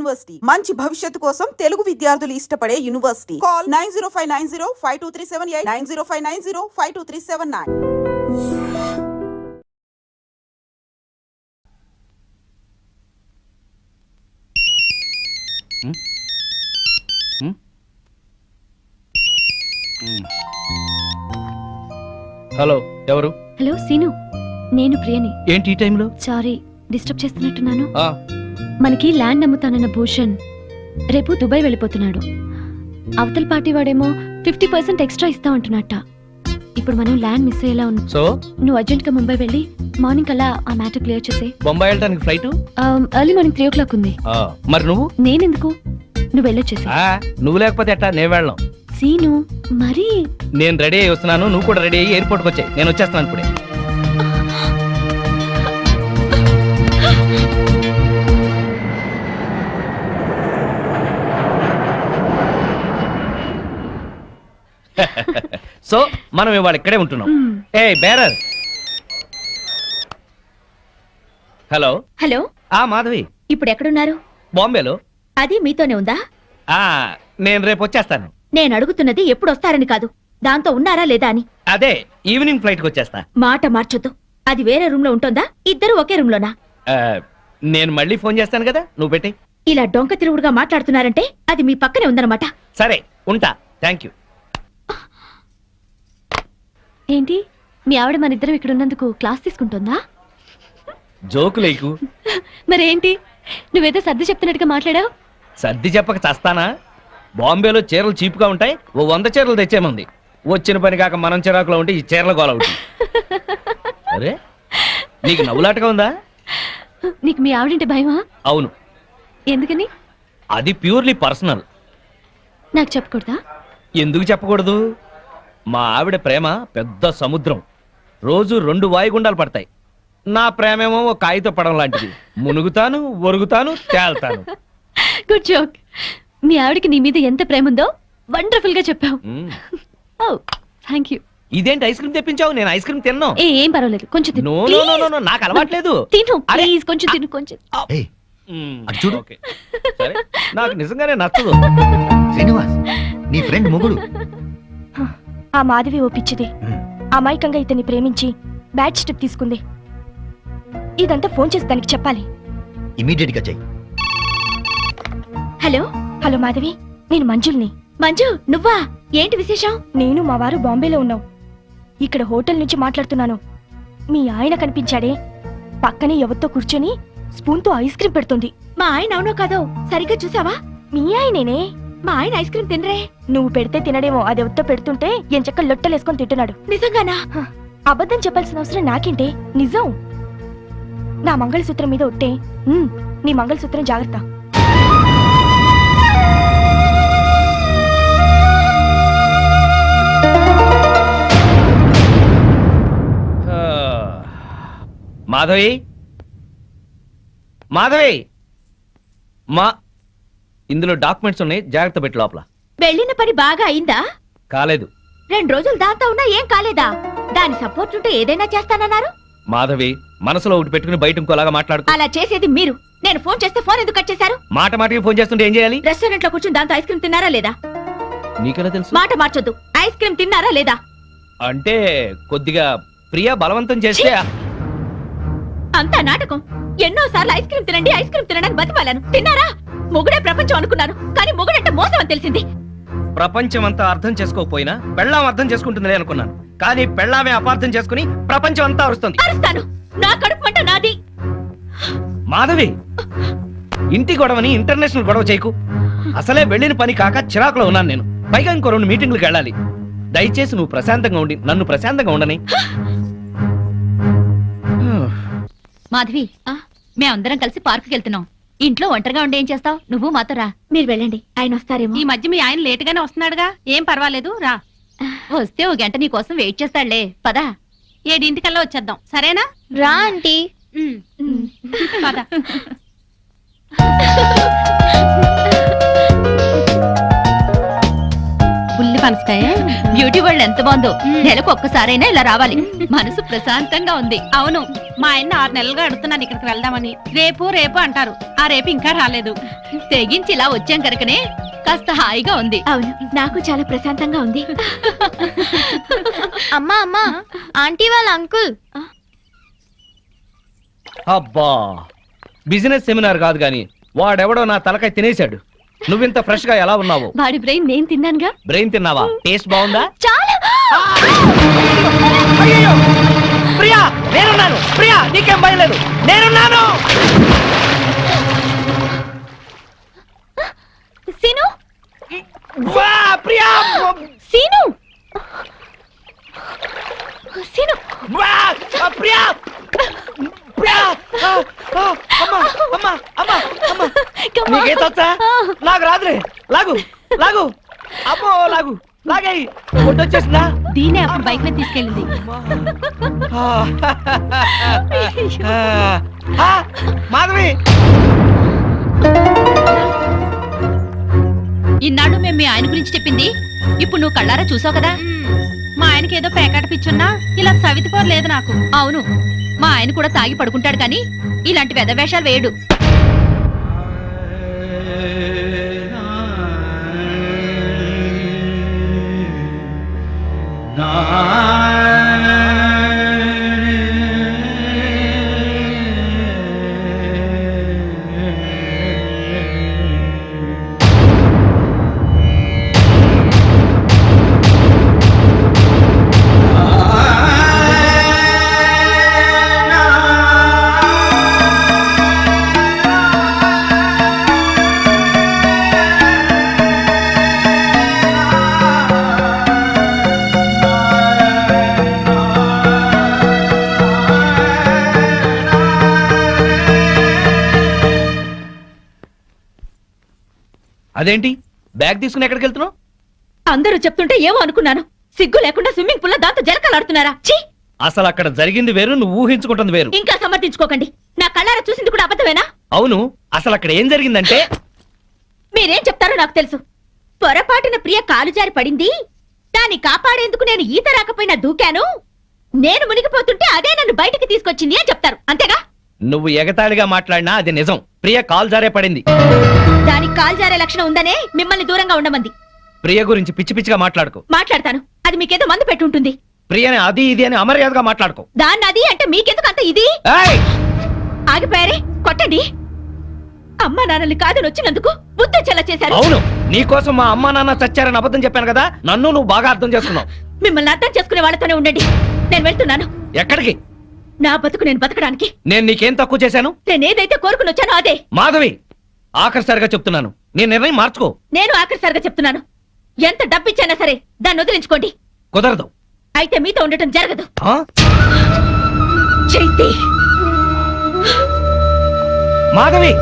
University మంచి భవిష్యత్తు కోసం తెలుగు విద్యార్థులు ఇష్టపడే యూనివర్సిటీ. కాల్ 9059052378 9059052379. హలో, ఎవరు? హలో సీను, నేను ప్రియని. ఏంటి ఈ టైంలో? సారీ డిస్టర్బ్ చేస్తున్నట్టున్నాను. మనకి ల్యాండ్ అమ్ముతానన్న భూషణ్ రేపు దుబాయ్ వెళ్ళిపోతున్నాడు. అవతల పార్టీ వాడేమో 50% ఎక్స్ట్రా ఇస్తా అంటున్నట్ట. ఇప్పుడు మనం ల్యాండ్ మిస్ అయ్యేలా ఉన్నాం. సో నువ్వు అర్జెంట్ గా ముంబై వెళ్ళి మార్నింగ్ అలా ఆ మ్యాటర్ క్లియర్ చేసే. బొంబాయి వెళ్ళడానికి ఫ్లైట్ ఎర్లీ మార్నింగ్ 3 o'clock ఉంది. మరి నువ్వు? నేనెందుకు, నువ్వు వెళ్ళొచ్చేసి. నువ్వు లేకపోతే ఎట్టా, నేను వెళ్ళను. సీను మరి నేను రెడీ అయ్యి వస్తున్నాను, నువ్వు కూడా రెడీ అయ్యి ఎయిర్పోర్ట్కి వచ్చాయి. నేను వచ్చేస్తున్నాను ఇప్పుడే. సో మనం ఇవాళ ఇక్కడే ఉంటున్నాం. ఏ బేరర్. Hello hello. మాధవి, ఇప్పుడు ఎక్కడున్నారు? బాంబేలో. అది మీతోనే ఉందా? నేను రేపు వచ్చేస్తాను. నేను అడుగుతున్నది ఎప్పుడు వస్తారని కాదు, దాంతో ఉన్నారా లేదా అని. అదే ఈవినింగ్ ఫ్లైట్ కి వచ్చేస్తా. మాట మార్చొద్దు. అది వేరే రూమ్ లో ఉంటుందా, ఇద్దరు ఒకే రూమ్ లోనా? నేను మళ్ళీ ఫోన్ చేస్తాను కదా, నువ్వు పెట్టి. ఇలా డొంక తిరుగుడుగా మాట్లాడుతున్నారంటే అది మీ పక్కనే ఉందన్నమాట. సరే ఉంటా, థ్యాంక్ యూ. ఏంటి, మీ ఆవిడ మన ఇద్దరం ఇక్కడ ఉన్నందుకు క్లాస్ తీసుకుంటుందా? జోకులేకు. మరేంటి, నువ్వేదో సర్ది చెప్తున్నట్టుగా మాట్లాడావు. సర్ది చెప్పక చస్తానా? బాంబేలో చీరలు చీప్గా ఉంటాయి, 100 చీరలు తెచ్చేమంది. వచ్చిన పని కాక మనం చిరాకులో ఉంటే ఈ చీరల గోల ఒకటి. అరే నీకు నవ్వులాటగా ఉందా? నీకు మీ ఆవిడంటే భయమా? అవును. ఎందుకని? అది ప్యూర్లీ పర్సనల్. నాకు చెప్పకూడదా? ఎందుకు చెప్పకూడదు? మా ఆవిడ ప్రేమ పెద్ద సముద్రం, రోజు 2 వాయుగుండాలు పడతాయి. నా ప్రేమేమో ఒక కాగిత పడం లాంటిది, మునుగుతాను, ఒరుగుతాను, తేల్తాను. Good joke. మీ ఆవిడకి నీ మీద ఎంత ప్రేమ ఉందో వండర్ఫుల్ గా చెప్పావు. Thank you. ఇదేంటి ఐస్ క్రీమ్ తెప్పించావు? నేను ఐస్ క్రీమ్ తిన్నాను. ఏం పర్వాలేదు, కొంచెం తిను. నో, నాకు అలవాట్లేదు. తిను ప్లీజ్, కొంచెం తిను, కొంచెం. చూడు, సరే, నాకు నిజంగానే నచ్చదు. శ్రీనివాస్, నీ ఫ్రెండ్ మొగుడు. ఆ మాధవి ఓపిచ్చిది. అమాయకంగా ఇతన్ని ప్రేమించి బ్యాడ్ స్టెప్ తీసుకుంది. ఇదంతా ఫోన్ చేసి దానికి చెప్పాలి. ఇమీడియట్ గా చెయ్యి. హలో హలో మాధవి, నేను మంజుల్ని. మంజు, నువ్వా? ఏంటి విశేషం? నేను మా వారు బాంబేలో ఉన్నాం. ఇక్కడ హోటల్ నుంచి మాట్లాడుతున్నాను. మీ ఆయన కనిపించాడే, పక్కనే ఎవరితో కూర్చొని స్పూన్ తో ఐస్ క్రీమ్ పెడుతుంది. మా ఆయన అవునో కాదో సరిగ్గా చూసావా? మీ ఆయనేనే. మా ఆయన ఐస్ క్రీమ్ తినరే. నువ్వు పెడితే తినడేమో, అది ఎవరితో పెడుతుంటే ఎంచక్క లొట్టలేసుకొని తింటున్నాడు. నిజంగానా? అబద్ధం చెప్పాల్సిన అవసరం నాకేంటే, నిజం. నా మంగళసూత్రం మీద ఒట్టే. నీ మంగళసూత్రం జాగ్రత్త. మాధవి, మాధవి, ఇందులో డాక్యుమెంట్స్ ఉన్నాయి, జాగ్రత్త పెట్టి లోపల. వెళ్ళిన పని బాగా అయిందా? కాలేదు. 2 రోజులు దాంతో ఉన్నా ఏం కాలేదా? దాని సపోర్ట్ ఉంటే ఏదైనా చేస్తానన్నారు. మాధవి, మనసులో ఒకటి పెట్టుకుని బయట ఇంకోలాగా మాట్లాడుతూ. అలా చేసేది మీరు. నేను ఫోన్ చేస్తే ఫోన్ ఎందుకు కట్ చేశారు? మాటికి ఫోన్ చేస్తుంటే ఏం చేయాలి? రెస్టారెంట్ లో కూర్చుని దాంతో ఐస్ క్రీమ్ తిన్నారా లేదా? నీకెలా తెలుసు? మాట మార్చొద్దు. ఐస్ క్రీమ్ తిన్నారా లేదా? అంటే కొద్దిగా ప్రియా బలవంతం చేస్తే. అంతా నాటకం. ఎన్నోసార్లు ఐస్ క్రీమ్ తినండి, ఐస్ క్రీమ్ తినడానికి బతిమాలను. తిన్నారా? మొగుడే ప్రపంచం అనుకున్నాను, కానీ మొగుడంటే మోసం అని తెలిసింది. ప్రపంచం అంతా అర్థం చేసుకోకపోయినా పెళ్ళాం అర్థం చేసుకుంటుందిలే అనుకున్నాను, కానీ పెళ్ళామే అపార్థం చేసుకుని ప్రపంచం అంతా అరుస్తుంది. అరుస్తాను, నా కడుపు మంట నాది. మాధవి, ఇంటి గొడవని ఇంటర్నేషనల్ గొడవ చేయకు. అసలే వెళ్ళిన పని కాక చిరాకులో ఉన్నాను నేను. పైగా ఇంకో 2 మీటింగ్లకు వెళ్ళాలి. దయచేసి నువ్వు ప్రశాంతంగా ఉండి నన్ను ప్రశాంతంగా ఉండని. మాధవి, మేమందరం కలిసి పార్కుకి వెళ్తున్నాం. ఇంట్లో ఒంటరిగా ఉండి ఏం చేస్తావు? నువ్వు మాతో రా. మీరు వెళ్ళండి, ఆయన వస్తారేమో. ఈ మధ్య మీ ఆయన లేటుగానే వస్తున్నాడుగా, ఏం పర్వాలేదు, రా. వస్తే 1 గంట నీ కోసం వెయిట్ చేస్తాడులే. పదా, 7 వచ్చేద్దాం, సరేనా? రా ఆంటీ. పద. ఉల్లి పనసకాయ బ్యూటీ వరల్డ్ ఎంత బాగుందో. నెలకు ఒక్కసారైనా ఇలా రావాలి. మనసు ప్రశాంతంగా ఉంది. అవును, మా ఆయన 6 నెలలుగా అడుగుతున్నాను ఇక్కడికి వెళ్దామని. రేపు రేపు అంటారు, ఆ రేపు ఇంకా రాలేదు. తెగించి ఇలా వచ్చాం కనుకనే కాస్త హాయిగా ఉంది. అవును, నాకు చాలా ప్రశాంతంగా ఉంది. అమ్మా అమ్మా, ఆంటీ వాళ్ళ అంకుల్. అబ్బా, బిజినెస్ సెమినార్ కాదు గాని వాడెవడో నా తలకాయ తినేశాడు. నువ్వింత ఫ్రెష్ గా ఎలా ఉన్నావు? వాడి బ్రెయిన్ నేను తిన్నానుగా. బ్రెయిన్ తిన్నావా? టేస్ట్ బాగుందా? చాలా. అయ్యయ్యో! ప్రియా, నేనున్నాను. ప్రియా, నీకేం భయం లేదు, నేనున్నాను. సీను, వా, ప్రియా! Scene, scene. వా, ప్రియా! ప్రియా! అమ్మా, అమ్మా, అమ్మా, అమ్మా. నీకేతొచ్చా? నాకు రాదులే. లాగు, లాగు. అమ్మో, లాగు, లాగేయి. ఒడ్డొచ్చేసిందా? దీనే అప్పుడు బైక్ మీద తీసుకెళ్ళింది. మాధవి, ఇన్నాళ్ళు మేము మీ ఆయన గురించి చెప్పింది ఇప్పుడు నువ్వు కళ్ళారా చూసావు కదా. మా ఆయనకి ఏదో పేకాట పిచ్చున్నా ఇలా సవితిపోరు లేదు నాకు. అవును, మా ఆయన కూడా తాగి పడుకుంటాడు కానీ ఇలాంటి వెధవేషాలు వేయడు. అదేంటి బ్యాగ్ తీసుకుని ఎక్కడికి వెళ్తున్నావు? అందరూ చెప్తుంటే ఏమో అనుకున్నాను. సిగ్గు లేకుండా స్విమ్మింగ్ పూల్ లో దాంతో జలకలాడుతున్నారా? ఛీ! అసలు అక్కడ జరిగింది వేరు, నువ్వు ఊహించుకుంటుంది వేరు. ఇంకా సమర్థించుకోకండి. నా కళ్ళారా చూసింది కూడా అబద్ధమేనా? అవును, అసలు అక్కడ ఏం జరిగిందంటే మీరేం చెప్తారో నాకు తెలుసు. పొరపాటున ప్రియ కాలు జారి పడింది. దాన్ని కాపాడేందుకు నేను ఈత రాకపోయినా దూకాను. నేను మునిగిపోతుంటే అదే నన్ను బయటికి తీసుకొచ్చింది అని చెప్తారు, అంతేగా? నువ్వు ఎగతాళిగా మాట్లాడినా అది నిజం. ప్రియ కాల్ జారే పడింది. దానికి కాలు జారే లక్షణం ఉందనే మిమ్మల్ని దూరంగా ఉండమంది. ప్రియ గురించి పిచ్చి పిచ్చిగా మాట్లాడుకో. మాట్లాడతాను, అది మీకేదో మందు పెట్టుంటుంది. ప్రియని అది ఇది అని అమర్యాదగా మాట్లాడుకో. దాన్ని అది అంటే మీకెందుకు అంత ఇది? ఏయ్! ఆగిపోయారే, కొట్టండి. అమ్మా నాన్నల్ని కాదని వచ్చినందుకు బుద్ధొచ్చేలా చేశారు. అవును, నీకోసం మా అమ్మా నాన్న చచ్చారని అబద్ధం చెప్పాను కదా, నన్ను నువ్వు బాగా అర్థం చేసుకున్నావు. మిమ్మల్ని అర్థం చేసుకునే వాళ్ళతోనే ఉండండి. నేను వెళ్తున్నాను. ఎక్కడికి? నా బతుకు నేను బతకడానికి. నేను నీకేం తక్కువ చేశాను? నేనేదైతే కోరుకుని వచ్చానో అదే. మాధవి, ఆఖరిసారిగా చెప్తున్నాను, నీ నిర్ణయం మార్చుకో. నేను ఆఖరిసారిగా చెప్తున్నాను, ఎంత డబ్బిచ్చానా సరే దాన్ని వదిలించుకోండి. కుదరదు. అయితే మీతో ఉండటం జరగదు. ఆ? చైతి, మాధవి,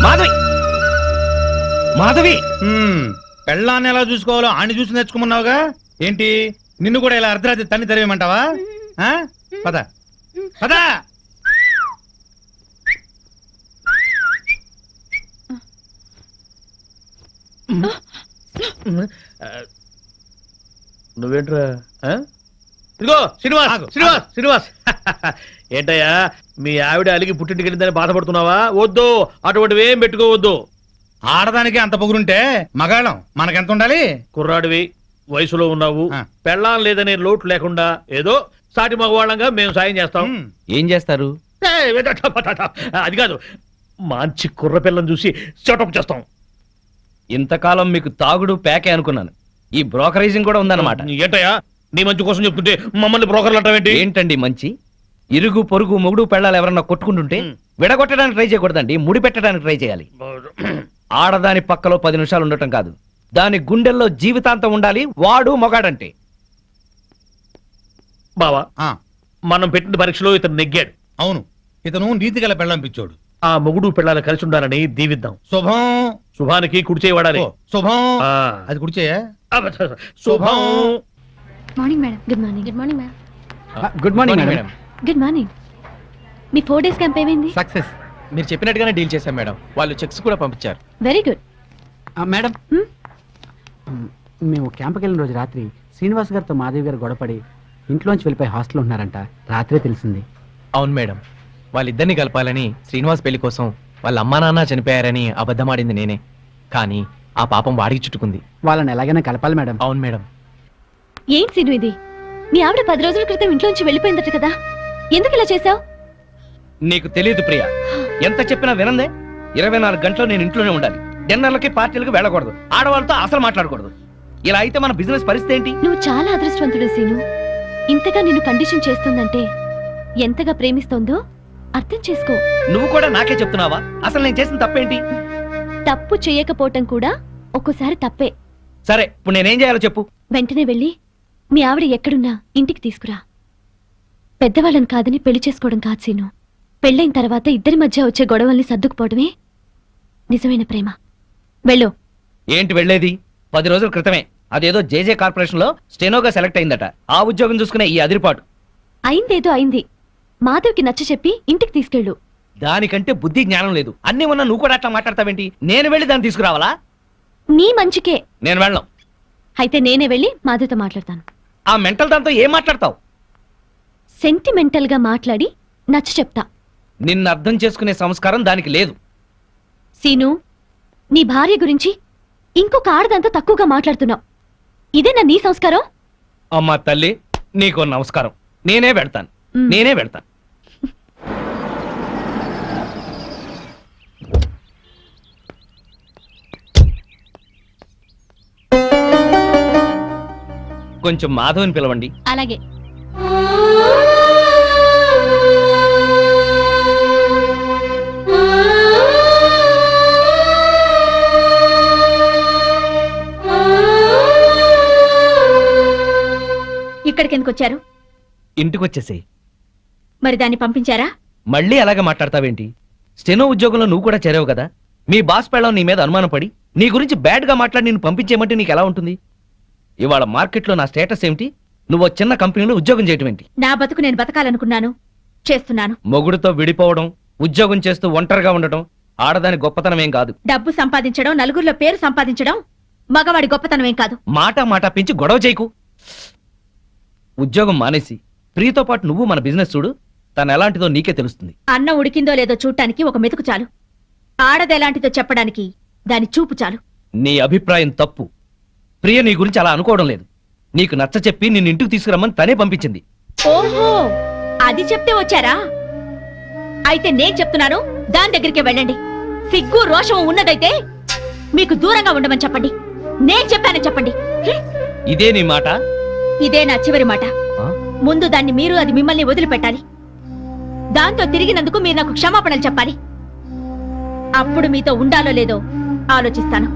మాధవి, మాధవి. పెళ్ళాన్ని ఎలా చూసుకోవాలో ఆని చూసి నేర్చుకోమన్నావుగా. ఏంటి, నిన్ను కూడా ఇలా అర్ధరాత్రి తన్ని తెరవేయమంటావా? ఆ? పద పద. నువ్వేంట్రా? ఇదిగో శ్రీనివాస్, శ్రీనివాస్, శ్రీనివాస్. ఏంటయ్యా, మీ ఆవిడ అలిగి పుట్టింటికి వెళ్ళిందని బాధపడుతున్నావా? వద్దు, అటువంటివి ఏం పెట్టుకోవద్దు. ఆడదానికి అంత పొగురుంటే మగాళ్ళం మనకెంత ఉండాలి? కుర్రాడివి, వయసులో ఉన్నావు, పెళ్ళాం లేదనే లోటు లేకుండా ఏదో సాటి మగవాళ్ళంగా మేము సాయం చేస్తాం. ఏం చేస్తారు? అది కాదు, మంచి కుర్ర పిల్లని చూసి సెటప్ చేస్తాం. ఇంతకాలం మీకు తాగుడు ప్యాకే అనుకున్నాను, ఈ బ్రోకరేజింగ్ కూడా ఉందన్నమాట. ఏంటయ్యా, నీ మంచి కోసం చెప్తుంటే మమ్మల్ని బ్రోకర్లు అంటావేంటి? ఏంటండి మంచి? ఇరుగు పొరుగు మొగుడు పెళ్ళాలు ఎవరన్నా కొట్టుకుంటుంటే విడగొట్టడానికి ట్రై చేయకూడదండి, ముడి పెట్టడానికి ట్రై చేయాలి. ఆడదాని పక్కలో 10 నిమిషాలు ఉండటం కాదు, దాని గుండెల్లో జీవితాంతం ఉండాలి. వాడు మొగాడంటే. బావా, మనం పెట్టిన పరీక్షలో ఇతను నెగ్గాడు. అవును, ఇతను నీతి గల పెళ్ళంపించోడు. ఆ మొగుడు పిల్లలు కలిసి ఉండాలని దీవిద్దాం. శుభం. శుభానికి కుడి చేయి వాడాలి. శుభం. ఆ. అది కుడిచేయా? శుభం. Morning madam. Good morning. Good morning madam. Good morning madam. Good morning. మీ 4 డేస్ క్యాంప్ ఏమైంది? సక్సెస్. మీరు చెప్పినట్టుగానే డీల్ చేశాం మేడం. వాళ్ళు చెక్స్ కూడా పంపించారు. Very good. మేడం, మేము క్యాంప్కి వెళ్ళిన రోజు రాత్రి శ్రీనివాస్ గారితో మాధవి గారు గొడవపడి ఇంట్లోంచి వెళ్ళిపోయి హాస్టల్ ఉంటున్నారంట. రాత్రే తెలిసింది. అవును మేడం, వాళ్ళిద్దరిని కలపాలని శ్రీనివాస్ పెళ్లి కోసం వాళ్ళ అమ్మా నాన్న చనిపోయారని అబద్ధమాడింది నేనే. కానీ ఆ పాపం వాడికి చుట్టుకుంది. వాళ్ళని ఎలాగైనా కలపాలి మేడం. అవును మేడం. ఏంటి సీను ఇది? మీ ఆవిడ 10 రోజుల క్రితం ఇంట్లోంచి వెళ్ళిపోయిందట కదా, ఎందుకు ఇలా చేసావు? నీకు తెలియదు ప్రియా, ఎంత చెప్పినా వినందే. 24 గంటలు నేను ఇంట్లోనే ఉండాలి. డిన్నర్లకి పార్టీలకు వెళ్ళకూడదు, ఆడవాళ్ళతో అసలు మాట్లాడకూడదు. ఇలా అయితే మన బిజినెస్ పరిస్థితి ఏంటి? నువ్వు చాలా అదృష్టవంతుడు సీను. ఇంతగా నిన్ను కండిషన్ చేస్తుందంటే ఎంతగా ప్రేమిస్తోందో అర్థం చేసుకో. నువ్వు కూడా నాకే చెప్తున్నావా? అసలు నేను చేసిన తప్పేంటి? తప్పు చేయకపోవటం కూడా ఒక్కోసారి తప్పే. సరే, ఇప్పుడు నేనేం చేయాలో చెప్పు. వెంటనే వెళ్ళి మీ ఆవిడ ఎక్కడున్నా ఇంటికి తీసుకురా. పెద్దవాళ్ళని కాదని పెళ్లి చేసుకోవడం కాదు సీను. పెళ్ళైన తర్వాత ఇద్దరి మధ్య వచ్చే గొడవల్ని సర్దుకుపోవడమే నిజమైన ప్రేమ. వెళ్ళు. ఏంటి వెళ్ళేది? 10 రోజుల క్రితమే అదేదో జేజే కార్పొరేషన్ లో స్టెనోగా సెలెక్ట్ అయిందట. ఆ ఉద్యోగం చూసుకునే ఈ అదిరిపాటు. అయిందేదో అయింది. మాధవ్కి నచ్చ చెప్పి ఇంటికి తీసుకెళ్ళు. దానికంటే బుద్ధి జ్ఞానం లేదు. అన్ని ఉన్నా నువ్వు కూడా అట్లా మాట్లాడతావేంటి? నేను వెళ్ళి దాన్ని తీసుకురావాలా? నీ మంచికే. నేను వెళ్ళను. అయితే నేనే వెళ్ళి మాధవ్తో మాట్లాడతాను. ఆ మెంటల్ దాంతో ఏం మాట్లాడతావు? సెంటిమెంటల్ గా మాట్లాడి నచ్చ చెప్తా. నిన్ను అర్థం చేసుకునే సంస్కారం దానికి లేదు. సీను, నీ భార్య గురించి ఇంకొక ఆడదంతా తక్కువగా మాట్లాడుతున్నావు. ఇదేనా నీ సంస్కారం? అమ్మా తల్లి, నీకు నమస్కారం. నేనే వెళ్తాను. నేనే వెళ్తాను. కొంచెం మాధవ్ని పిలవండి. అలాగే. ఇక్కడికి ఎందుకు వచ్చారు? ఇంటికి వచ్చేసేయ్. మరి దాన్ని పంపించారా? మళ్ళీ అలాగే మాట్లాడతావేంటి? స్టెనో ఉద్యోగంలో నువ్వు కూడా చేరావు కదా. మీ బాస్ పెళ్ళం నీ మీద అనుమానం పడి నీ గురించి బ్యాడ్ గా మాట్లాడి నిన్ను పంపించేయమంటే నీకు ఎలా ఉంటుంది? ఇవాళ మార్కెట్లో నా స్టేటస్ ఏమిటి? నువ్వు చిన్న కంపెనీలో ఉద్యోగం చేయటం ఏంటి? నా బతుకు నేను బతకాలనుకున్నాను, చేస్తున్నాను. మొగుడుతో విడిపోవడం, ఉద్యోగం చేస్తూ ఒంటరిగా ఉండటం ఆడదాని గొప్పతనం ఏం కాదు. డబ్బు సంపాదించడం, నలుగురిలో పేరు సంపాదించడం మగవాడి గొప్పతనమేం కాదు. మాట పెంచి గొడవ చేయకు. ఉద్యోగం మానేసి ప్రియతో పాటు నువ్వు మన బిజినెస్ చూడు. తను ఎలాంటిదో నీకే తెలుస్తుంది. అన్నం ఉడికిందో లేదో చూడటానికి ఒక మెతుకు చాలు. ఆడదెలాంటిదో చెప్పడానికి దాని చూపు చాలు. నీ అభిప్రాయం తప్పు. ప్రియ నీ గురించి అలా అనుకోవడం లేదు. నీకు నచ్చ చెప్పి నిన్ను ఇంటికి తీసుకురమ్మని తనే పంపించింది. ఓహో, అది చెప్తే వచ్చారా? అయితే నేను చెప్తున్నాను, దాని దగ్గరికి వెళ్ళండి. సిగ్గు రోషం ఉన్నదైతే మీకు దూరంగా ఉండమని చెప్పండి. నేను చెప్పానని చెప్పండి. ఇదే నీ మాట? ఇదే నా చివరి మాట. ఆ? ముందు దాన్ని మీరు, అది మిమ్మల్ని వదిలిపెట్టాలి. దాంతో తిరిగినందుకు మీరు నాకు క్షమాపణలు చెప్పాలి. అప్పుడు మీతో ఉండాలో లేదో ఆలోచిస్తాను.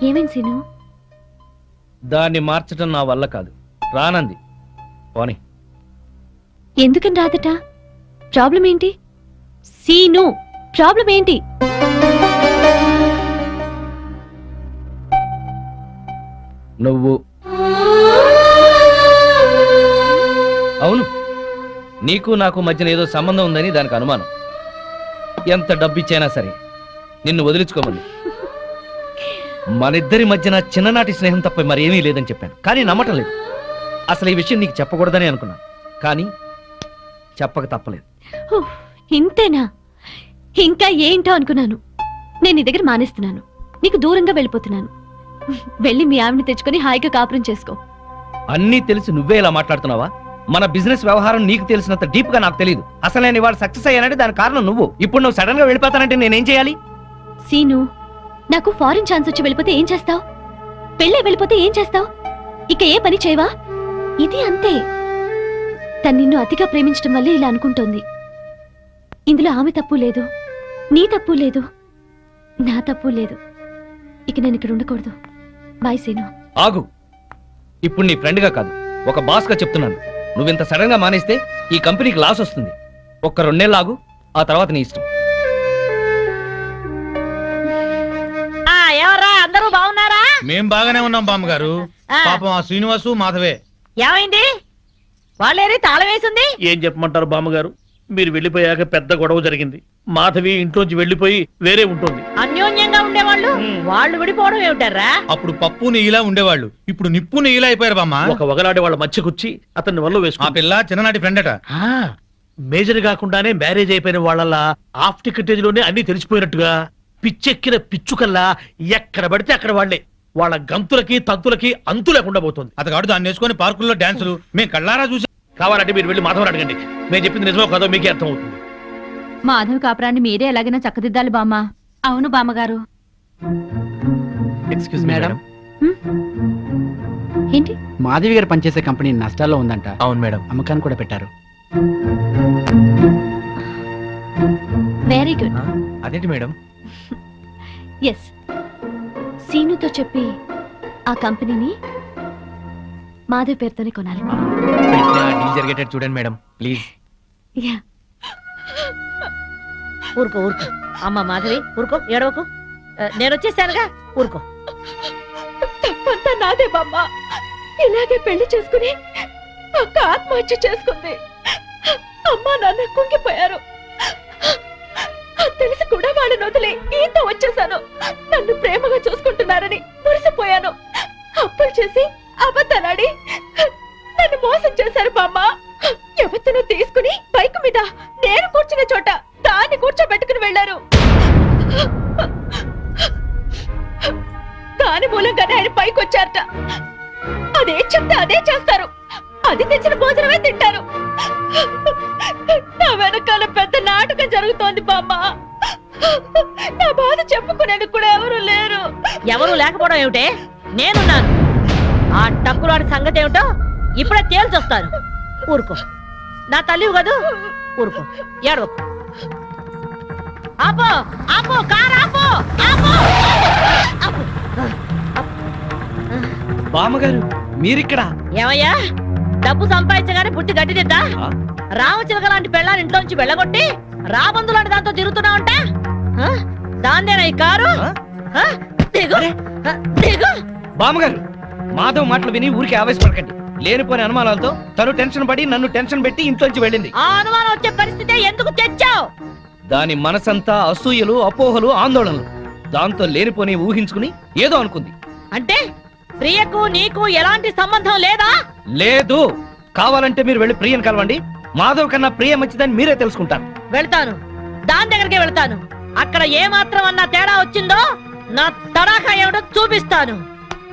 ఏమైంది సీను? దాన్ని మార్చడం నా వల్ల కాదు. రానంది. పోనీ. ఎందుకని రాదట? ప్రాబ్లం ఏంటి? సీను, ప్రాబ్లం ఏంటి? నువ్వు. అవును, నీకు నాకు మధ్యన ఏదో సంబంధం ఉందని దానికి అనుమానం. ఎంత డబ్బిచ్చైనా సరే నిన్ను వదిలించుకోమని. మనిద్దరి మధ్యన చిన్ననాటి స్నేహం తప్ప మరేమీ లేదని చెప్పాను, కానీ నమ్మటం లేదు. అసలు ఈ విషయం నీకు చెప్పకూడదని అనుకున్నాను, కానీ చెప్పక తప్పలేదు. ఉఫ్, ఇంతేనా? ఇంకా ఏంటో అనుకున్నాను. నేను నీ దగ్గర మానేస్తున్నాను, నీకు దూరంగా వెళ్ళిపోతున్నాను. వెళ్ళి మీ ఆవిడని తెచ్చుకొని హాయిగా కాపురం చేసుకో. అన్నీ తెలిసి నువ్వే ఇలా మాట్లాడుతున్నావా? మన బిజినెస్ వ్యవహారం నీకు తెలిసినంత డీప్ గా నాకు తెలియదు. అసలు నేను ఇవాళ సక్సెస్ అయ్యానంటే దాని కారణం నువ్వు. ఇప్పుడు నువ్వు సడన్ గా వెళ్ళిపోతానంటే నేనేం చేయాలి? సీను, నాకు ఫారిన్ ఛాన్స్ వచ్చి వెళ్ళిపోతే ఏం చేస్తావు? పెళ్ళే వెళ్ళిపోతే ఏం చేస్తావు? ఇక ఏ పని చేయవా? ఇది అంతే. తను నిన్ను అతిగా ప్రేమించడం వల్లే ఇలా అనుకుంటోంది. ఇందులో ఆమె తప్పు లేదు, నీ తప్పు లేదు, నా తప్పు లేదు. ఇక నేను ఇక్కడ ఉండకూడదు. బాయ్ సీను. ఆగు. ఇప్పుడు నీ ఫ్రెండ్ గా కాదు, ఒక బాస్ గా చెప్తున్నాను. నువ్వింత సడన్ గా మానేస్తే ఈ కంపెనీకి లాస్ వస్తుంది. ఒక్క 2 నెలలు ఆగు, ఆ తర్వాత నీ ఇష్టం. ఎవరు మేం బాగానే ఉన్నాం బామ్మగారు. ఆ. పాపం ఆ శ్రీనివాసు మాధవే ఏమైంది? వాళ్ళేరి తాళం వేసింది. ఏం చెప్పమంటారు బామ్మగారు, మీరు వెళ్ళిపోయాక పెద్ద గొడవ జరిగింది. మాధవి ఇంట్లోంచి వెళ్ళిపోయి వేరే ఉంటుంది. అన్యోన్యంగా ఉండేవాళ్ళు వాళ్ళు విడిపోవడం ఏమిటారా? అప్పుడు పప్పు నెయ్యిలా ఉండేవాళ్ళు, ఇప్పుడు నిప్పు నెయ్యిలా అయిపోయారు బామ్మ. ఒక వగలాడే వాళ్ళ మధ్యకొచ్చి అతన్ని వల్ల ఆ వేసుకున్నా. పిల్ల చిన్ననాటి ఫ్రెండ్ అట. మేజర్ కాకుండానే మ్యారేజ్ అయిపోయిన వాళ్ళ హాఫ్ టికెటేజ్ లోనే అన్ని తెలిసిపోయినట్టుగా పిచ్చెక్కిన పిచ్చుకల్లా ఎక్కడ పడితే అక్కడ వాళ్లే. వాళ్ళ గంతులకి తంతులకి అంతు లేకుండా పోతుంది. అతగాడు దాన్ని వేసుకొని పార్కుల్లో డాన్సులు మేము కళ్ళారా చూసి. కావాలంటే మీరు వెళ్ళి మాధవని అడగండి, నేను చెప్పింది నిజమో కాదో మీకే అర్థం అవుతుంది. మాధవ్ కాపురాన్ని మీరే ఎలాగైనా చక్కదిద్దాలి బామ్మ. అవును బామ్మగారు. Excuse me madam. మేడం. ఏంటి? మాధవి గారు పనిచేసే కంపెనీ నష్టాల్లో ఉందంట. అవును మేడం. అమ్మకాన్ని కూడా పెట్టారు. Very good. అదేంటి మేడం? ఎస్, సీనుతో చెప్పి ఆ కంపెనీని మాధవ్ పేరుతోనే కొనాలి. డీల్ జరిగేటట్టు చూడండి మేడం ప్లీజ్. యా. ఊరుకో ఊరుకో అమ్మ మాధవి, ఊరుకో, ఏడవకు. నేను వచ్చేసానుగా, ఊరుకో. తప్పంతా నాదే బామ్మ. ఇలాగే పెళ్లి చేసుకుని అక్క ఆత్మహత్య చేసుకుంది. అమ్మా నాన్న కుంగిపోయారు. తెలిసి కూడా వాళ్ళని వదిలి ఈత వచ్చేసాను. నన్ను ప్రేమగా చూసుకుంటున్నారని మురిసిపోయాను. అప్పులు చేసి అబద్ధాలాడి నన్ను మోసం చేశారు బామ్మ. ఎవరినో తీసుకుని బైక్ మీద నేను కూర్చున్న చోట దాన్ని కూర్చోబెట్టుకుని వెళ్లారు. దాని మూలంగానే ఆయన పైకి వచ్చారట. అదే చెప్తే అదే చేస్తారు. అది తెచ్చిన భోజనమే తింటారు. నా వెనకాల పెద్ద నాటకం జరుగుతోంది బామ్మ. నా బాధ చెప్పుకునేందుకు కూడా ఎవరు లేరు. ఎవరు లేకపోవడం ఏమిటే? నేనున్నాను. ఆ టక్కులాడి సంగతి ఏమిటో ఇప్పుడే తేల్చొస్తాను. ఊరుకో, నా తల్లివి కదూ, ఊరుకో, ఏడవకు. ఆపో ఆపో, కారు ఆపో, ఆపో, ఆపో. బామ్మగారు మీరిక్కడ? ఏమయ్యా, డబ్బు సంపాదించగానే పుట్టి గడ్డిదిద్దా? రామచిలక లాంటి పెళ్ళాన్ని ఇంట్లోంచి వెళ్ళగొట్టి రాబందు లాంటి దాంతో తిరుగుతున్నావంట. దాన్నేనా ఈ కారు? ఆ? దిగు, దిగు. బామ్మగారు మాధవ్ మాటలు విని ఊరికి ఆవేశపడకండి. లేనిపోయిన అనుమానాలతో తను టెన్షన్ పడి నన్ను టెన్షన్ పెట్టి ఇంట్లోంచి వెళ్ళింది. ఆ అనుమానం వచ్చే పరిస్థితి ఎందుకు తెచ్చావు? దాని మనసంతా అసూయలు, అపోహలు, ఆందోళనలు. దాంతో లేనిపోని ఊహించుకుని ఏదో అనుకుంది. అంటే ప్రియకు నీకు ఎలాంటి సంబంధం లేదా? లేదు. కావాలంటే మీరు వెళ్ళి ప్రియని కలవండి. మాధవ్ కన్నా ప్రియ మంచిదని మీరే తెలుసుకుంటారు. వెళ్తాను, దాని దగ్గరికే వెళ్తాను. అక్కడ ఏ మాత్రం అన్నా తేడా వచ్చిందో నా తడాఖా ఏమిటో చూపిస్తాను.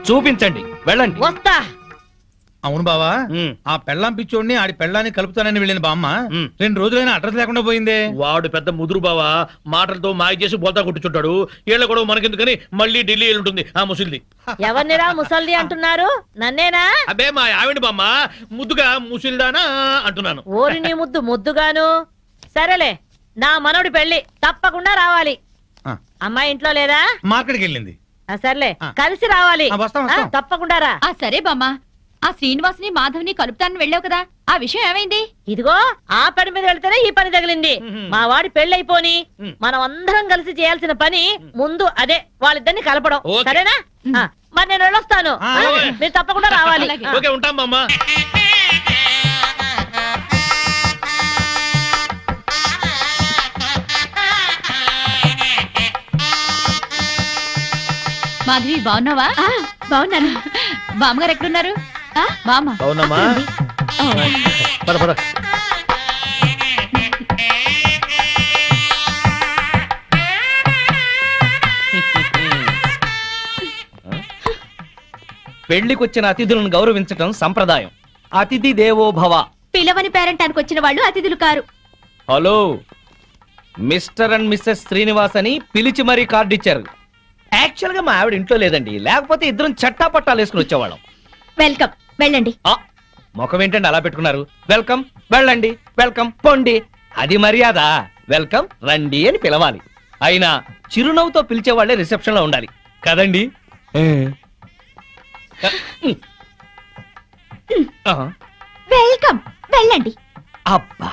చూపించండి, వెళ్ళండి. వస్తా. అవును బావా, ఉమ్. ఆ పెళ్ళాం పిచ్చోడిని ఆడి పెళ్ళాన్ని కలుపుతానని వెళ్ళిన బామ్మ ఉమ్. 2 రోజులైనా అడ్రస్ లేకుండా పోయిందే. వాడు పెద్ద ముదురు బావా, మాటలతో మాయ చేసి బోల్తా కొట్టుచుంటాడు. ఏళ్ల గొడవ మనకెందుకని మళ్ళీ ఢిల్లీ ఉంటుంది ఆ ముసిల్ది. ఎవరినిరా ముసల్ది అంటున్నారు? నన్నేనా? అబ్బే మా ఆవిడ బామ్మ, ముద్దుగా ముసిల్దానా అంటున్నాను. ఓరి నీ ముద్దు ముద్దుగాను. సరేలే, నా మనవడి పెళ్లి తప్పకుండా రావాలి. ఆ. అమ్మాయి ఇంట్లో లేదా? మార్కెట్కి వెళ్ళింది. సర్లే, ఆ. కలిసి రావాలి. వస్తాం, వస్తాం. తప్పకుండా రా. సరే బామ్మ, ఆ శ్రీనివాసుని మాధవ్ని కలుపుతానని వెళ్ళావు కదా, ఆ విషయం ఏమైంది? ఇదిగో ఆ పని మీద వెళ్తేనే ఈ పని తగిలింది. మా వాడి పెళ్ళైపోని మనం అందరం కలిసి చేయాల్సిన పని ముందు అదే, వాళ్ళిద్దరిని కలపడం. ఓకే. సరేనా? మరి నేను వెళ్ళొస్తాను. ఆ, మీరు తప్పకుండా రావాలి. అలాగే. ఓకే, ఉంటాం బామ్మ. మాధవి బాగున్నావా? బాగున్నాను. బామ్మగారు ఎక్కడున్నారు? బామ్మ అవునమ్మా, పద పద. పెళ్లికొచ్చిన అతిథులను గౌరవించటం సంప్రదాయం. అతిథి దేవో భవ. పిలవని పేరెంటానికి వచ్చిన వాళ్ళు అతిథులు కారు. Hello, Mr and Mrs Srinivas అని పిలిచి మరీ కార్డు ఇచ్చారు. యాక్చువల్ గా మా ఆవిడ ఇంట్లో లేదండి, లేకపోతే ఇద్దరం చట్టా పట్టాలు వేసుకుని వచ్చేవాళ్ళం. వెల్కమ్, వెళ్ళండి. ఆ, ముఖం ఏంటండి అలా పెట్టుకున్నారు? వెల్కమ్, వెళ్ళండి, వెల్కమ్, పొండి. అది మర్యాద. వెల్కమ్, రండి అని పిలవాలి. అయినా చిరునవ్వుతో పిలిచేవాళ్లే రిసెప్షన్ లో ఉండాలి కదండి. వెల్కమ్, వెళ్ళండి. అబ్బా,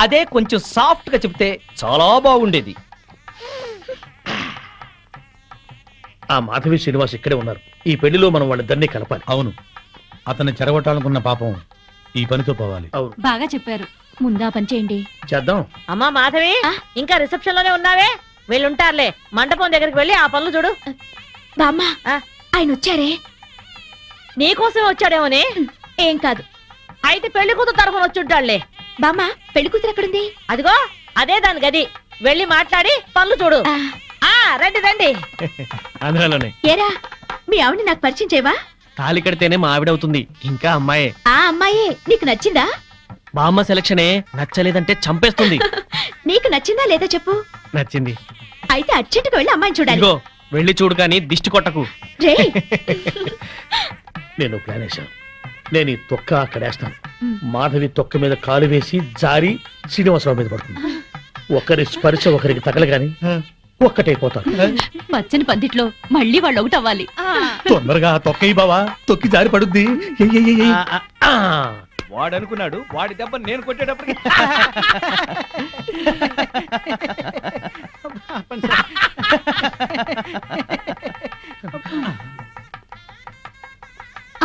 అదే కొంచెం సాఫ్ట్ గా చెప్తే చాలా బాగుండేది. ఆ మాధవి శ్రీనివాస్ ఇక్కడే ఉన్నారు. ఈ పెళ్లిలో మనం వాళ్ళిద్దరినీ కలపాలి. అవును, అతన్ని చెరగొట్టాలనుకున్న పాపం ఈ పనితో పోవాలి. అవును, బాగా చెప్పారు. ముందా పని చేయండి. చేద్దాం. అమ్మా మాధవి, ఇంకా రిసెప్షన్ లోనే ఉన్నావే? వీళ్ళుంటారులే, మండపం దగ్గరికి వెళ్ళి ఆ పనులు చూడు. బామ్మ ఆ? ఆయన వచ్చారే? నీకోసం వచ్చాడేమోనే. ఏం కాదు. అయితే పెళ్లి కూతురు తరఫున వచ్చుంటాడులే. బామ్మ పెళ్లి కూతురు ఎక్కడుంది? అదిగో అదే దాని గది. వెళ్ళి మాట్లాడి పనులు చూడు. ఆ రండి రండి. అందులోనే ఏరా మీ ఆవిడ నాకు పరిచయం చేయవా? తాళి కడితేనే మా ఆవిడ అవుతుంది, ఇంకా అమ్మాయే. ఆ అమ్మాయే నీకు నచ్చిందా? బామ్మ సెలక్షనే నచ్చలేదంటే చంపేస్తుంది. నీకు నచ్చిందా లేదా చెప్పు. నచ్చింది. అయితే అర్జెంటుగా వెళ్ళి అమ్మాయిని చూడాలి. ఇదిగో వెళ్ళి చూడు, కానీ దిష్టి కొట్టకు. రే నేను ప్లాన్ వేశాను. నేను ఈ తొక్క అక్కడేస్తాను. మాధవి తొక్క మీద కాలు వేసి జారి శ్రీనివాసరావు మీద పడుతుంది. ఒకరి స్పర్శ ఒకరికి తగలగాని ఒక్కటైపోతారు. పచ్చని పందిట్లో మళ్ళీ వాళ్ళు ఒకటి అవ్వాలి. తొందరగా తొక్కయి బావా, తొక్కి జారి పడుద్ది. ఎయ్, ఎయ్, ఎయ్, ఎయ్. వాడు అనుకున్నాడు వాడి దెబ్బ నేను కొట్టేటప్పటికి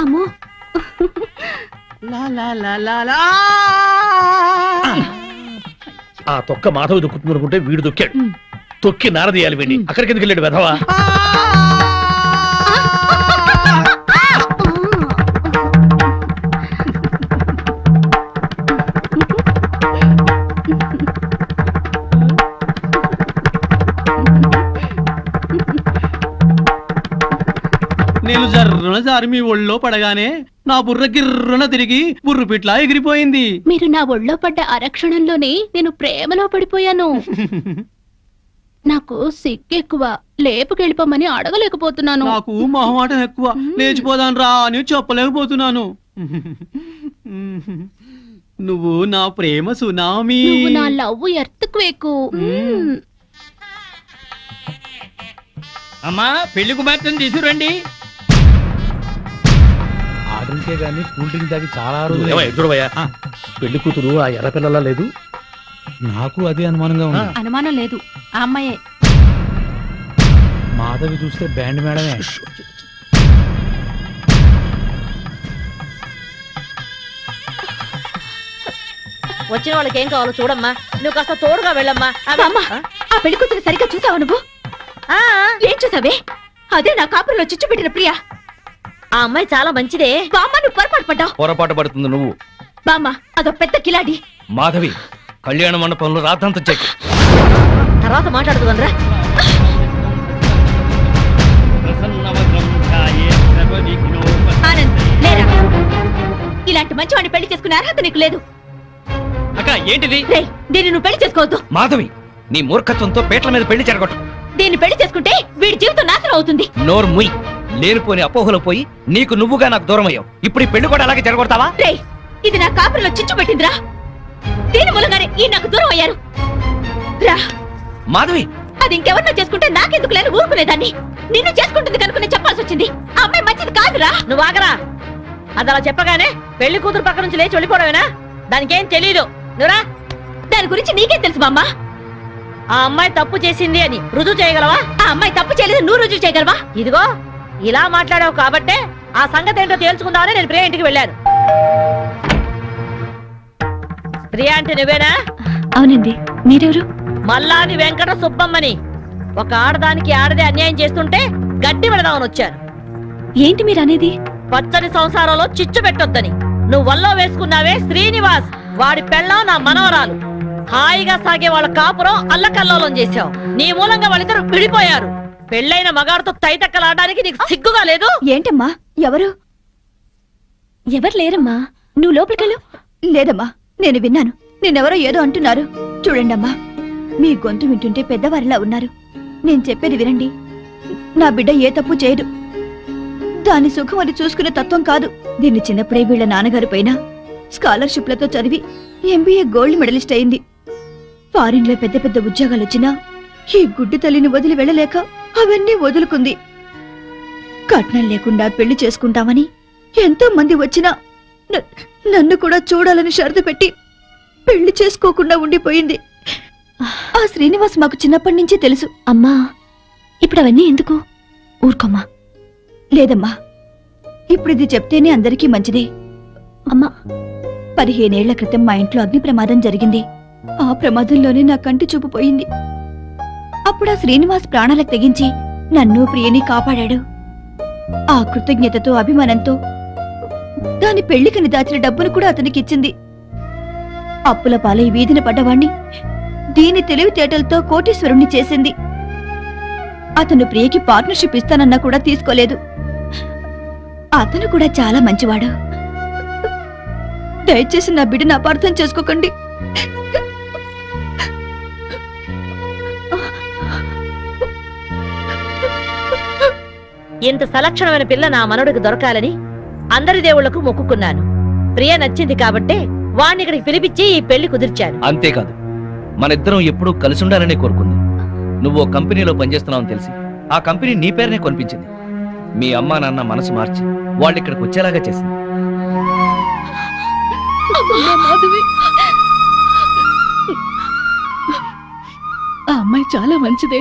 అమ్మో ఆ తొక్క మాధవి దొక్కుతుంది అనుకుంటే వీడు దొక్కాడు. తొక్కి నారదీయాలి వీడిని. అక్కడికి ఎందుకు వెళ్ళాడు వెధవా? నేను జర్రున జారి మీ ఒళ్ళో పడగానే నా బుర్ర గిర్రున తిరిగి బుర్రు పిట్లా ఎగిరిపోయింది. మీరు నా ఒళ్ళో పడ్డ అరక్షణంలోనే నేను ప్రేమలో పడిపోయాను. నాకు సిగ్గెక్కువ, లేపుకెళ్ళిపోమని అడగలేకపోతున్నాను. నాకు మొహమాటం ఎక్కువ, లేచిపోదాను రా అని చెప్పలేకపోతున్నాను. నువ్వు నా ప్రేమ సునామీ. నువ్వు నా లవ్ ఎర్త్క్వేక్. అమ్మా పెళ్లి కుమార్తెను తీసుకురండి. ఆ డ్రింకే గానీ కూల్ డ్రింక్ తాగి చాలా ఏమయ్య, రోజులు. ఎదురువయ్యా. పెళ్లి కూతురు ఆ ఎర్ర పిల్లలా లేదు? నాకు అదే అనుమానంగా ఉంది. అనుమానం లేదు, ఆ అమ్మాయే. మాధవి చూస్తే బ్యాండ్ మేడమే. వచ్చిన వాళ్ళకి ఏం కావాలో చూడమ్మా. నువ్వు కాస్త తోడుగా వెళ్ళమ్మా. అమ్మా, ఆ పెళ్లి కూతురు సరిగ్గా చూసావా నువ్వు? ఆ, ఏం చూసావే? అదే నా కాపురంలో చిచ్చు పెట్టిన ప్రియా. ఆ అమ్మాయి చాలా మంచిదే. బామ్మ నువ్వు పొరపాటు పడ్డావు. పొరపాటు పడుతుంది నువ్వు. బామ్మ అదో పెద్ద కిలాడి. మాధవి కళ్యాణ మండపంలో రాతంత చెక్. తర్వాత మాట్లాడుతుందరా. ఆనంద్ లేరా? ఇలాంటి మంచివాడిని పెళ్లి చేసుకునే అర్హత నీకు లేదు. అక్క ఏంటిది? రేయ్, దీన్ని నువ్వు పెళ్లి చేసుకోవద్దు. మాధవి నీ మూర్ఖత్వంతో పేట్ల మీద పెళ్లి జరగొట్టు. దీన్ని పెళ్లి చేసుకుంటే వీడి జీవితం నాశనం అవుతుంది. నోరు ముయ్. లేనిపోని అపోహలు పోయి నీకు నువ్వుగా నాకు దూరం అయ్యావు. ఇప్పుడు ఈ పెళ్లి కూడా అలాగే జరగొడతావా? రేయ్, ఇది నా కాపురంలో చిచ్చు పెట్టిందిరా. దీని మూలంగానే ఈ నాకు దూరం అయ్యారు. రా, మాధవి అది ఇంకెవరినో చేసుకుంటే నాకెందుకు లేని ఊరుకునేదాన్ని. నిన్ను చేసుకుంటుంది కనుక నేను చెప్పాల్సి వచ్చింది. ఆ అమ్మాయి మంచిది కాదురా. నువ్వు ఆగరా. అది అలా చెప్పగానే పెళ్లి కూతురు పక్క నుంచి లేచి వెళ్ళిపోవడమేనా? దానికేం తెలీదు. నువ్వురా. దాని గురించి నీకేం తెలుసు బామ్మ? ఆ అమ్మాయి తప్పు చేసింది అని రుజువు చేయగలవా? ఆ అమ్మాయి తప్పు చేయలేదు, నువ్వు రుజువు చేయగలవా? ఇదిగో ఇలా మాట్లాడావు కాబట్టే ఆ సంగతి ఏంటో తేల్చుకుందామని నేను ప్రియా ఇంటికి వెళ్ళాను. ప్రియా అంటే నువ్వేనా? అవునండి, మీరెవరు? మల్లాది వెంకట సుబ్బమ్మని. ఒక ఆడదానికి ఆడదే అన్యాయం చేస్తుంటే గడ్డి పెడదామని వచ్చాను. ఏంటి మీరు అనేది? పచ్చని సంసారంలో చిచ్చు పెట్టొద్దని. నువ్వు వల్లో వేసుకున్నావే శ్రీనివాస్, వాడి పెళ్ళం నా మనవరాలు. హాయిగా సాగే వాళ్ళ కాపురం అల్లకల్లోలం చేశావు. నీ మూలంగా వాళ్ళిద్దరు విడిపోయారు. పెళ్ళైన మగాడితో తైతక్కలాడడానికి నీకు సిగ్గుగా లేదు? ఏంటమ్మా, ఎవరు? ఎవరు లేరమ్మా, నువ్వు లోపలికెళ్ళు. లేదమ్మా, నేను విన్నాను. నేనెవరో ఏదో అంటున్నారు. చూడండమ్మా, మీ గొంతు వింటుంటే పెద్దవారిలా ఉన్నారు. నేను చెప్పేది వినండి. నా బిడ్డ ఏ తప్పు చేయదు. దాని సుఖం అది చూసుకునే తత్వం కాదు. దీన్ని చిన్నప్పుడే వీళ్ళ నాన్నగారు పైన స్కాలర్షిప్లతో చదివి ఎంబీఏ గోల్డ్ మెడలిస్ట్ అయింది. ఫారిన్ లో పెద్ద పెద్ద ఉద్యోగాలు వచ్చినా ఈ గుడ్డి తల్లిని వదిలి వెళ్ళలేక అవన్నీ వదులుకుంది. కట్నం లేకుండా పెళ్లి చేసుకుంటామని ఎంతో మంది వచ్చినా నన్ను కూడా చూడాలని షరతు పెట్టి పెళ్లి చేసుకోకుండా ఉండిపోయింది. ఆ శ్రీనివాస్ మాకు చిన్నప్పటి నుంచి తెలుసు. అమ్మా, ఇప్పుడు అవన్నీ ఎందుకు? ఊరుకోమ్మా. లేదమ్మా, ఇప్పుడు ఇది చెప్తేనే అందరికీ మంచిది. అమ్మా 15 ఏళ్ల క్రితం మా ఇంట్లో అగ్ని ప్రమాదం జరిగింది. ఆ ప్రమాదంలోనే నా కంటి చూపు పోయింది. అప్పుడు ఆ శ్రీనివాస్ ప్రాణాలకు తెగించి నన్ను ప్రియని కాపాడాడు. ఆ కృతజ్ఞతతో అభిమానంతో దాని పెళ్లికని దాచిన డబ్బును కూడా అతనికి ఇచ్చింది. అప్పుల పాలై వీధిన పడ్డవాణ్ణి దీని తెలివితేటలతో కోటీశ్వరుణ్ణి చేసింది. అతను ప్రియకి పార్ట్నర్షిప్ ఇస్తానన్నా కూడా తీసుకోలేదు. అతను కూడా చాలా మంచివాడు. దయచేసి నా బిడ్డను అపార్థం చేసుకోకండి. ఇంత సలక్షణమైన పిల్ల నా మనవడికి దొరకాలని అందరి దేవుళ్లకు మొక్కుకున్నాను. ప్రియ నచ్చింది కాబట్టే వాణ్ణి ఇక్కడికి పిలిపించి ఈ పెళ్లి కుదిర్చాను. అంతేకాదు, మనిద్దరం ఎప్పుడూ కలిసి ఉండాలనే కోరుకుంది. నువ్వు ఓ కంపెనీలో పనిచేస్తున్నావని తెలిసి ఆ కంపెనీ నీ పేరునే కొనిపించింది. మీ అమ్మా నాన్న మనసు మార్చి వాళ్ళు ఇక్కడికి వచ్చేలాగా చేసింది. మాధవి, ఆ అమ్మాయి చాలా మంచిదే.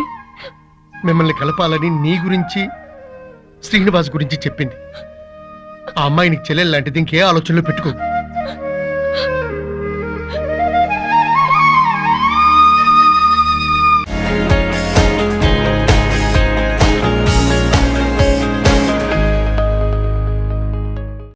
మిమ్మల్ని కలపాలని నీ గురించి శ్రీనివాస్ గురించి చెప్పింది. ఆ అమ్మాయి నీకు చెల్లెలు లాంటిది, ఇంకే ఆలోచనలో పెట్టుకో.